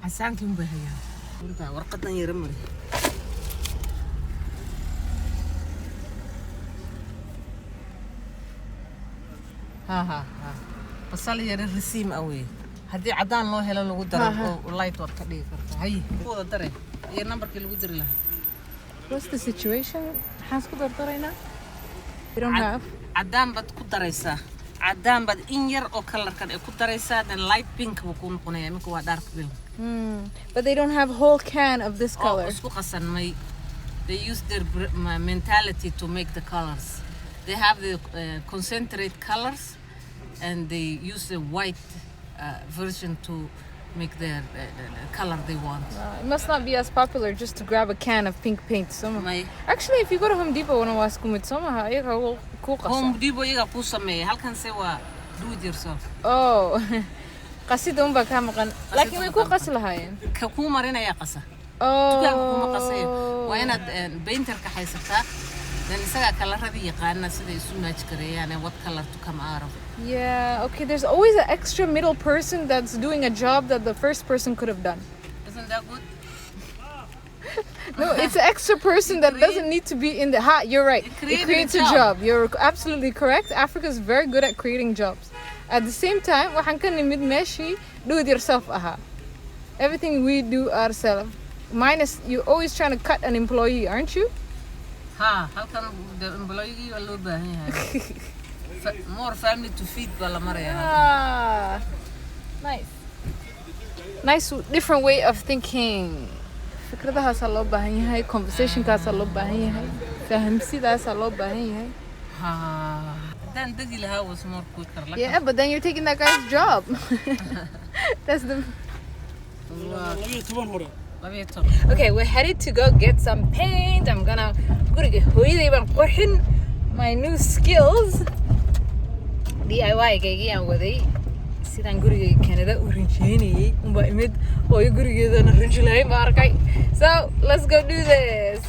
عسانكم بهيا انت ورقتنا يرمري ها بصل يري رسيم قوي هدي عدان لو هلا لو در لايت ورك دغ كرتا هي ودا دري يا نمبركي لو دير لها What's the situation حاسكو درترينا we don't have عدان بد ku daraysa عدان بد in yar oo color kan ay ku daraysa then light pink buu ku noqonaya marka waa dark pink but they don't have whole can of this color isku qasan may they use their mentality to make the colors they have the concentrate colors and they use the white version to make their color they want. It must not be as popular just to grab a can of pink paint. Actually, if you go to Home Depot and ask them, it's Home Depot iga ku sameey halkan se waa do it yourself. Oh. Qasidum ba ka maqan. Laakiin way ku qas lahaayeen. Ka ku marinaya qasa. Oh. Dukaanka kuma qasayo. Waa inaad painter-ka haysataa. Then isaga kalaradii yaqaana sida isu match gareeyaan what color to come out of. Yeah, okay, there's always an extra middle person that's doing a job that the first person could have done. Isn't that good? No, it's an extra person that doesn't need to be in the you're right. It creates a job. You're absolutely correct. Africa is very good at creating jobs. At the same time, waxaan ka nimid meeshii do it yourself aha. Everything we do ourselves. Minus you're always trying to cut an employee, aren't you? Halkan the employee waa loo baahan yahay. More family to feed bala maraya. Nice different way of thinking. fikradahaas loo baahan yahay, conversationkaas loo baahan yahay, fahamsidaas loo baahan yahay. Then dagi lahaa was more quicker. Yeah, but then you're taking that guy's job. That's the Okay, we're headed to go get some paint. I'm gonna guriga hooyaday baan qurxin my new skills. DIY gayaan waday sidaan guriga Canada u rinjeynayay umba imid oo gurigeedana rinjilay ma arkay. So, let's go do this.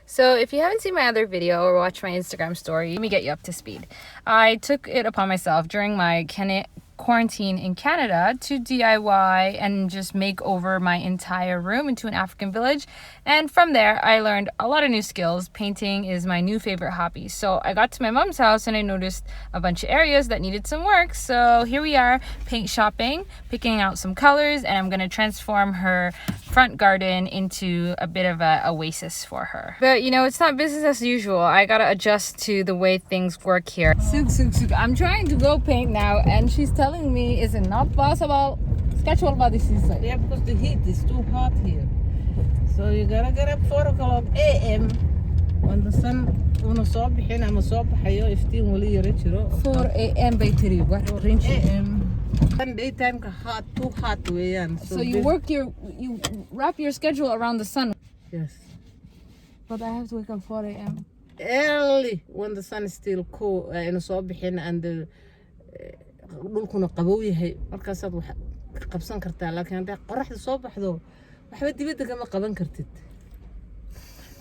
So if you haven't seen my other video or watched my Instagram story, let me get you up to speed. I took it upon myself during my quarantine in Canada to DIY and just make over my entire room into an African village. And from there, I learned a lot of new skills. Painting is my new favorite hobby. So I got to my mom's house and I noticed a bunch of areas that needed some work. So here we are, paint shopping, picking out some colors, and I'm going to transform her front garden into a bit of an oasis for her. But you know, it's not business as usual. I got to adjust to the way things work here. I'm trying to go paint now and she's telling me, is it not possible? Schedule by this season. Yeah, because the heat is too hot here. So you gotta get up 4 o'clock a.m. when the sun una soo bixin ama soo baxayo iftiin wali yara jiro. 4 a.m. by 3 what range a.m. And daytime ka hot, too hot weeyaan. So you wrap your schedule around the sun. Yes. But I have to wake up 4 a.m. early when the sun is still cool ina soo bixin and the dhulkuna qabow yahay markaas aad wax ka qabsan kartaa laakiin haddii qorraxda soo baxdo waxba dibadda kama qaban kartid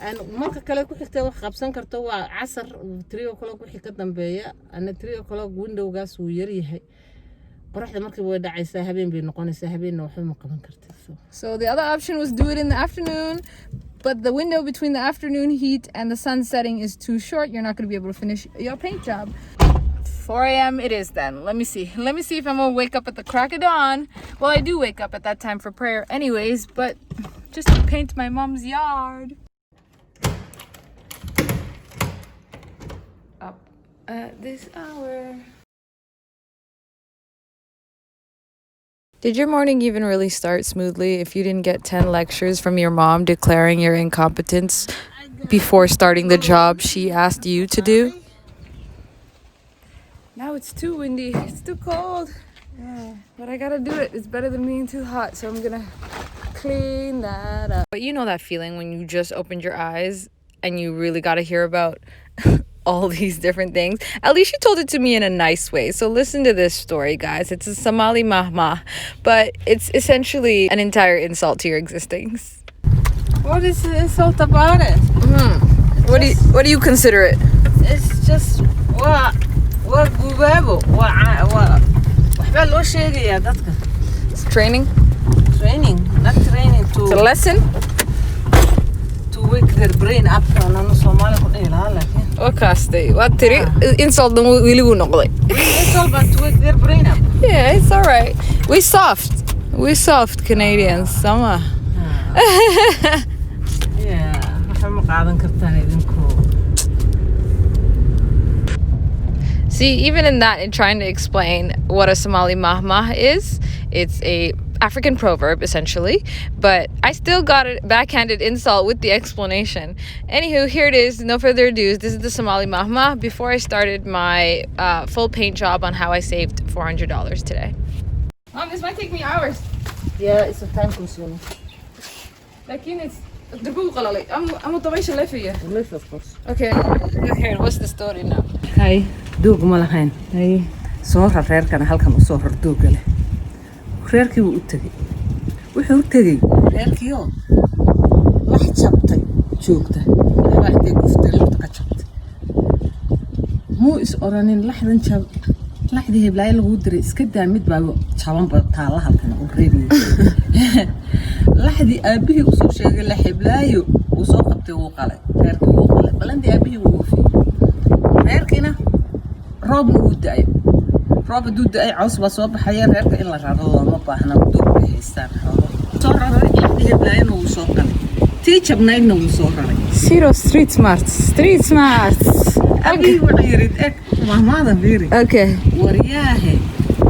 and marka kale ku xigtay wax qabsan karto waa casar 3 o'clock wixii ka dambeeya ana 3 o'clock windowgaas uu yar yahay qorraxda markii way dhacaysaa habeen bay noqonaysaa habeenna waxba ma qaban kartid so the other option was do it in the afternoon. But the window between the afternoon heat and the sun setting is too short. You're not going to be able to finish your paint job. 4 a.m. it is then. Let me see if I'm going to wake up at the crack of dawn. Well, I do wake up at that time for prayer anyways, but just to paint my mom's yard. Up at this hour. Did your morning even really start smoothly if you didn't get 10 lectures from your mom declaring your incompetence before starting the job she asked you to do? Now it's too windy, it's too cold. Yeah, but I gotta do it. It's better than being too hot, so I'm gonna clean that up. But you know that feeling when you just opened your eyes and you really gotta hear about all these different things. At least she told it to me in a nice way. So listen to this story, guys. It's a Somali mahma, but it's essentially an entire insult to your existence. What is the insult about it? What do you consider it? It's just what gubaabo waxba loo sheegaya dadka. It's training. training, not training It's a to lesson. wake their brain up. أنا Somali كنت لا لكن. Wakaastay. Waa tiri insult dan wili wuu noqday. It's all about to wake their brain up. Yeah, it's all right. We soft Canadians. Sama. Yeah, waxay ma qaadan kartaan idinku. See, even in that, in trying to explain what a Somali mahmah is, it's a African proverb, essentially, but I still got a backhanded insult with the explanation. Anywho, here it is. No further ado. This is the Somali mahmah before I started my full paint job on how I saved $400 today. Mom, this might take me hours. Yeah, it's a time consuming. Laakiin it's دربو قلالي. I'm طبيش اللي فيه. Life, of course. Okay. Here, what's the story now? Hay, doog ma lahayn. Hay, soo rar reerkana halkan u soo rar dooga leh. Reerkii wuu u tagay. Wuxuu u tagay reerkii oo wax jabtay joogta. Waxba intay guftay lafta ka jabtay. Muu is oranin laxdan jab. Laxdii heblaay lagu diray iska daa mid baa jaban ba taala halkan u reebay. Laxdii aabihii u soo sheegay la heblaayo uu soo qabtay uu qalay. Reerkii uu qalay. Balandii aabihii uu oofiyay. reerkina roob uu daay roob duu daay caws ba soo baxaya reerka in la rado ma baahna duu haystaan xoolo soo raray laxdii heblaayna uu soo qalay tii jabnaydna uu soo raray Zero street smart. abi wuxuu yiri ek mahmaada fiiri Okay. wariyaahe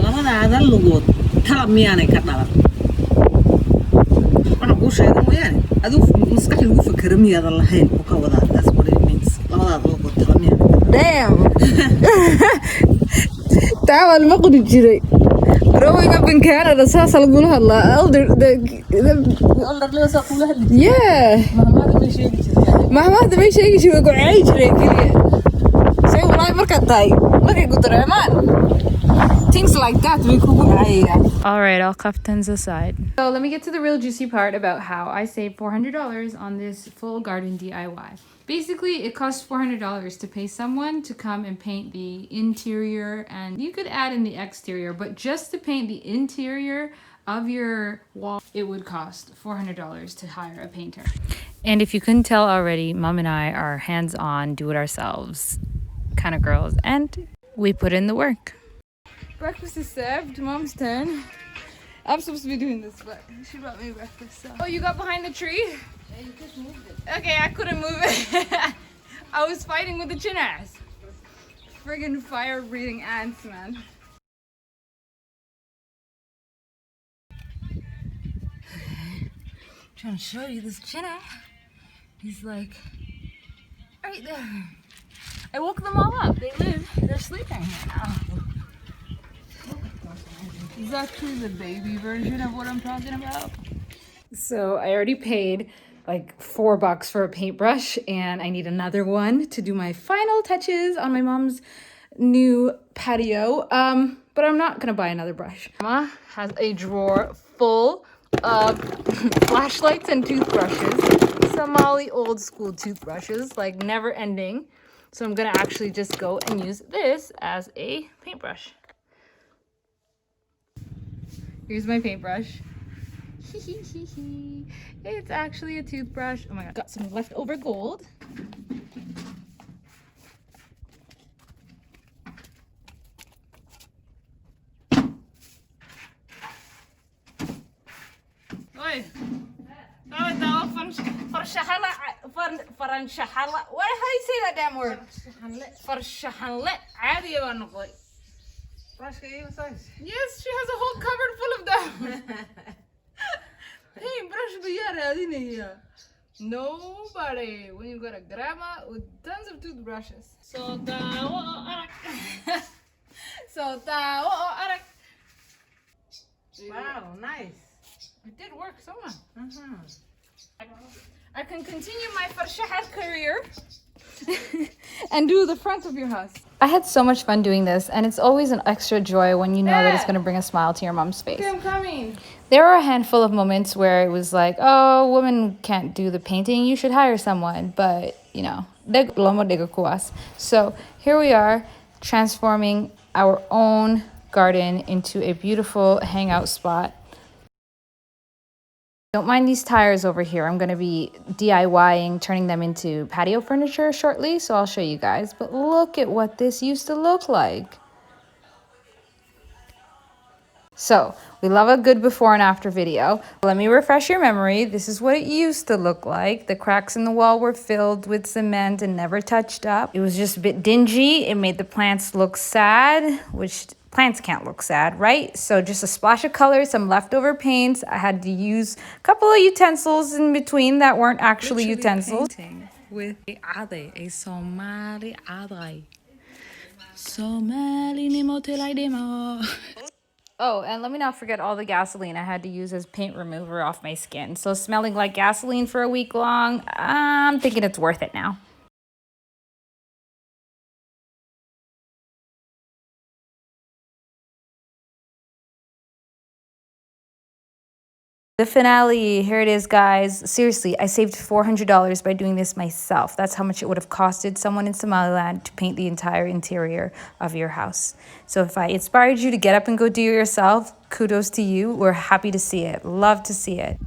labada lugood tala miyaanay ka dhalan wana ku sheegay mooyaane aduu maskaxda ugu fikira miyada lahayn oo ka wada that's what it means labada lugood tala miyaanay Damn. تعال المقدي جري. Growing up in Canada, ساسا لقولها الله. Elder لو سأقولها yeah. ما هذا ما شيء شو يقول عايش كذي. سوي والله مركضتاي. ما كيقول رحمن. Things like that we could. All right, all kaftans aside. So let me get to the real juicy part about how I saved $400 on this full garden DIY. Basically, it costs $400 to pay someone to come and paint the interior, and you could add in the exterior, but just to paint the interior of your wall, it would cost $400 to hire a painter. And if you couldn't tell already, Mom and I are hands-on, do-it-ourselves kind of girls, and we put in the work. Breakfast is served. Mom's turn. I'm supposed to be doing this, but she brought me breakfast. So. Oh, you got behind the tree? Yeah, you just moved it. Okay, I couldn't move it. I was fighting with the chinnas. Friggin' fire-breathing ants, man. Trying to show you this chinna. He's like right there. I woke them all up. They're sleeping here now. Is actually the baby version of what I'm talking about. So I already paid like $4 for a paintbrush, and I need another one to do my final touches on my mom's new patio. But I'm not gonna buy another brush. Mama has a drawer full of flashlights and toothbrushes, Somali old school toothbrushes, like never ending. So I'm gonna actually just go and use this as a paintbrush. Here's my paintbrush. It's actually a toothbrush. Oh my god, got some leftover gold. Oi. How do you say that damn word? Farshahanle. عادي يا نقول. Yes, she has a whole cupboard full of them. Hey, brush biyar. Nobody. When you got a grandma with tons of toothbrushes. So arak. Wow, nice. It did work somewhere. I can continue my farshahat career and do the front of your house. I had so much fun doing this, and it's always an extra joy when you know that it's going to bring a smile to your mom's face. Okay, I'm coming. There were a handful of moments where it was like, oh, women can't do the painting, you should hire someone. But, you know, so here we are transforming our own garden into a beautiful hangout spot. Don't mind these tires over here. I'm going to be DIYing, turning them into patio furniture shortly, so I'll show you guys. But look at what this used to look like. So, we love a good before and after video. Let me refresh your memory. This is what it used to look like. The cracks in the wall were filled with cement and never touched up. It was just a bit dingy. It made the plants look sad, which plants can't look sad, right? So just a splash of color, some leftover paints. I had to use a couple of utensils in between that weren't actually utensils. Painting with a Somali ade. Somali nimo telai demo. Oh, and let me not forget all the gasoline I had to use as paint remover off my skin. So smelling like gasoline for a week long, I'm thinking it's worth it now. The finale, here it is, guys. Seriously, I saved $400 by doing this myself. That's how much it would have costed someone in Somaliland to paint the entire interior of your house. So if I inspired you to get up and go do it yourself, kudos to you. We're happy to see it. Love to see it.